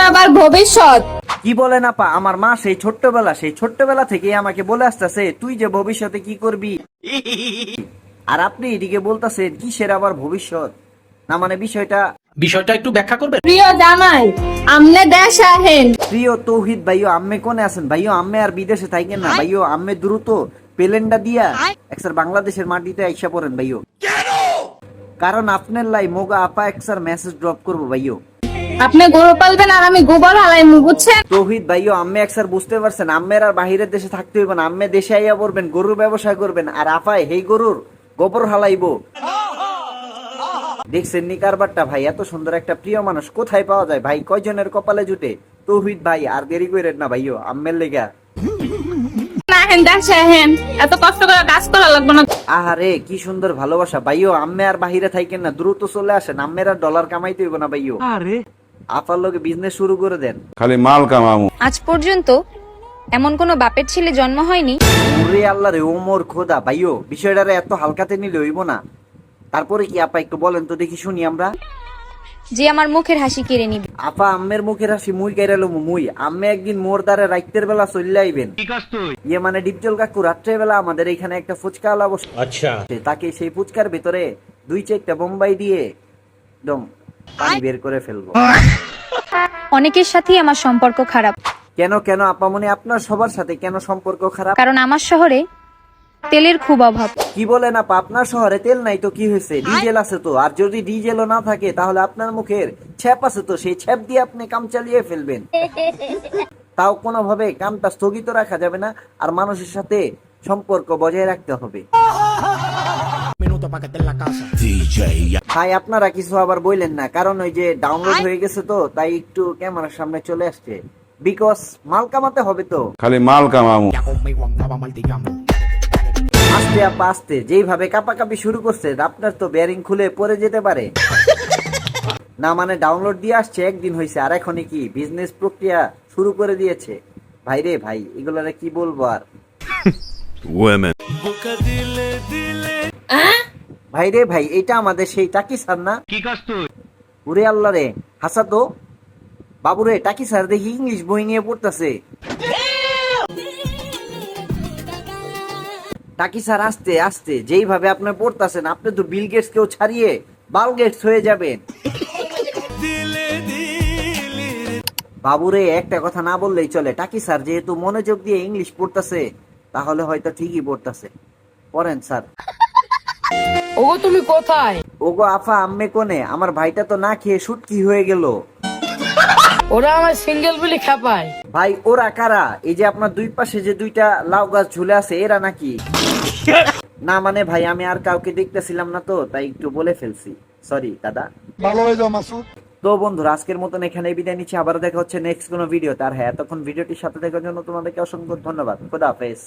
আবার ভবিষ্যৎ। কি বলেন আপা, আমার মা সেই ছোট্টবেলা থেকে আমাকে বলে আসতেছে তুই যে ভবিষ্যতে কি করবি, আর আপনি এদিকে বলতেছেন কিসের আবার ভবিষ্যৎ। না মানে বিষয়টা একটু ব্যাখ্যা করবেন। প্রিয় জামাই, আমনে দেশ আহেন। প্রিয় তৌহিদ ভাইও আম্মে কোনে আছেন ভাইও, আম্মে আর বিদেশে থাকেন না ভাইও, আম্মে দ্রুত প্লেনটা দিয়া একসার বাংলাদেশের মাটিতে আইসা পড়েন ভাইও, কারণ আপনার লাই মোগা আপা একসার মেসেজ ড্রপ করবো ভাইও। আপনি গরু পালবেন আর আমি গোবর হালাইমু, বুঝছেন? তৌহিদ ভাইও আম্মে একসার বুঝতে পারছেন, আম্মের আর বাহিরের দেশে থাকতে হইব না, আম্মে দেশে আইয়া পড়বেন, গরুর ব্যবসা করবেন, আর আপায় হেই গরুর গোবর হালাইবো। দেখছেন নি কারবারটা ভাই, এত সুন্দর একটা প্রিয় মানুষ কোথায় পাওয়া যায় ভাই, কয়জনের কপালে জুটে। তৌহিদ ভাই আর দেরি করেন না ভাইও, আম্মের লেগা আহেন দেশে আহেন, এত কষ্ট করে কাজ করা লাগবে না। আহারে কি সুন্দর ভালোবাসা ভাইও, আম্মে আর বাহিরে থাকেন না, দ্রুত চলে আসেন, আম্মের আর ডলার কামাইতে হইব না ভাইও। আরে আপার লগে বিজনেস শুরু করে দেন, খালি মাল কামামু। আজ পর্যন্ত এমন কোনো বাপের ছেলে জন্ম হয়নি। ওরে আল্লাহ রে, ওমর খোদা ভাইও, বিষয়টারে এত হালকাতে নিলে হইব না। তারপরে কি আপা একটু বলেন তো দেখি শুনি আমরা। যে আমার মুখের হাসি কেড়ে নিবে। আপা আম্মের মুখের হাসি মুই কাইরালো মুই, আম্মে একদিন মোর দ্বারে রাইতের বেলা চলে আইবেন। ইয়ে মানে ডিপজল কাকু রাত্রে বেলা আমাদের এখানে একটা ফুচকা আলা বসে, আচ্ছা তাকে সেই ফুচকার ভিতরে 2-4টা বোম্বাই দিয়ে একদম পানি বের করে ফেলবো। অনেকের সাথেই আমার সম্পর্ক খারাপ। কেন কেন আপা মনে আপনার সবার সাথে কেন সম্পর্ক খারাপ? কারণ আমার শহরে তেলের খুব অভাব। কি বলেন আপা, আপনার শহরে তেল নাই তো কি হয়েছে, ডিজেল আছে তো, আর যদি ডিজেলও না থাকে তাহলে আপনার মুখের ছ্যাপ আছে তো, সেই ছ্যাপ দিয়ে আপনি কাম চালিয়ে ফেলবেন। তাও কোনোভাবে কামটা স্থগিত রাখা যাবে না, আর মানুষের সাথে সম্পর্ক বজায় রাখতে হবে। ভাই আপনারা কিছু আবার বললেন না, কারণ ওই যে ডাউনলোড হয়ে গেছে তো, তাই একটু ক্যামেরার সামনে চলে আসছে, বিকজ মাল কামাতে হবে তো। খালি মাল কামামু। আস্তে আপা আস্তে, যেইভাবে কাপাকাপি শুরু করছে আপনার তো বেয়ারিং খুলে পড়ে যেতে পারে। না মানে ডাউনলোড দিয়ে আসছে একদিন হয়েছে, আর এখনই কি বিজনেস প্রক্রিয়া শুরু করে দিয়েছে। ভাই রে ভাই, এগুলারে কি বলবো আর। ভাই রে ভাই, এটা আমাদের সেই টাকি স্যার না? কি কাজ তুই? ওরে আল্লাহ রে, হাসা তো বাবুরে, টাকি স্যার দেখি ইংলিশ বই নিয়ে পড়তেছে। টাকি স্যার আস্তে আস্তে, যেইভাবে আপনি পড়তেছেন আপনি তো বিল গেটস কেও ছাড়িয়ে বাল গেটস হয়ে যাবেন। বাবুরে একটা কথা না বললেই চলে, টাকি স্যার যেহেতু মনোযোগ দিয়ে ইংলিশ পড়তেছে তাহলে হয়তো ঠিকই পড়তেছে। পড়েন স্যার। ওগো তুমি কোথায়? ওগো আফা আম্মে কোনে, আমার ভাইটা তো না খেয়ে শুটকি হয়ে গেল। ওরা আমার সিঙ্গেল বলে খাপায়। ভাই ওরা কারা? এই যে আপনার দুই পাশে যে দুইটা লাউ গাছ ঝুলে আছে, এরা নাকি? না মানে ভাই আমি আর কাউকে দেখতেছিলাম না তো, তাই একটু বলে ফেলছি, সরি দাদা। ভালো হয়ে যাও মাসুদ। তো বন্ধুরা আজকের মতন এখানে বিদায় নিচ্ছি, আবার দেখা হচ্ছে নেক্সট কোনো ভিডিও। তার হ্যাঁ, এতক্ষণ ভিডিওটির সাথে দেখার জন্য তোমাদেরকে অসংখ্য ধন্যবাদ। খোদা হাফেজ।